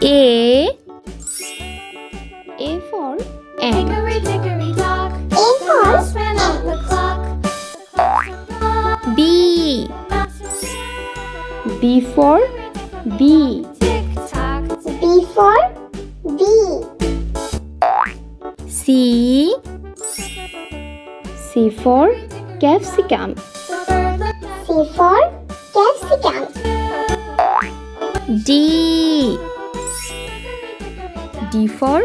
A for ant. Hickory dickory dock. A for Ran up the clock. B for bee. Tick tock. B for bee. C for capsicum. C for capsicum. D for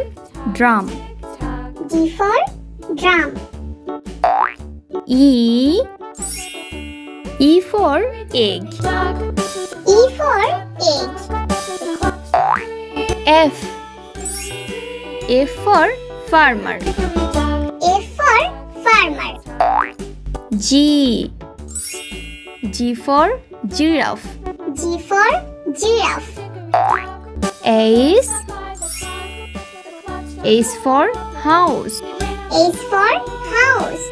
drum. D for drum. E for egg. E for egg. F for farmer. F for farmer. G for giraffe. G for giraffe. H for house. H for house.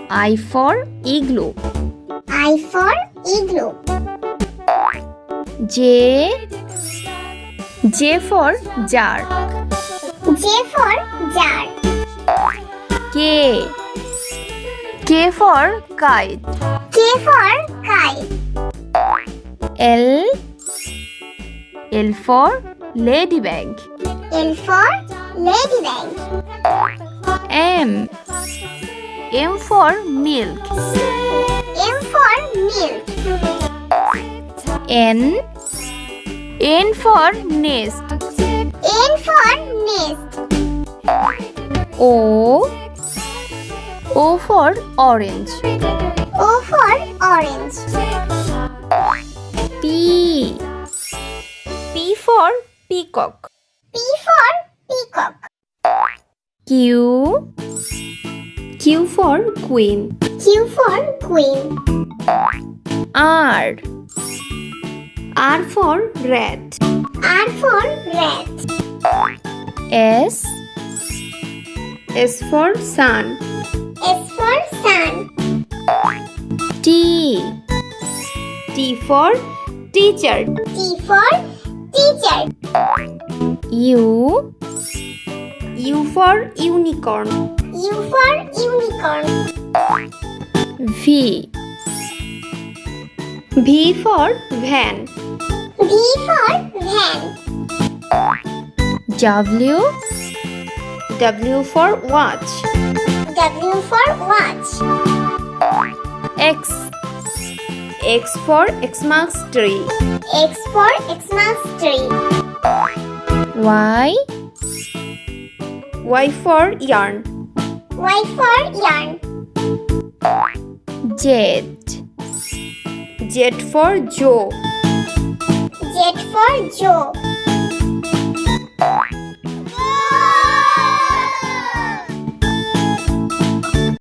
I for igloo. I for igloo. J for jar. J for jar. K for kite. K for kite. L for ladybug. L for ladybug. M for milk. M for milk. N for nest. N for nest. O for orange. O for orange. P for peacock. P for peacock. Q for queen. Q for queen. R for rat. R for rat. S for sun. S for sun. T for teacher. T for teacher. U for unicorn. U for unicorn. V for van. V for van. W for watch. W for watch. X for Xmas tree. X for Xmas tree. Y for yarn. Y for yarn. Z for Joe. Z for Joe.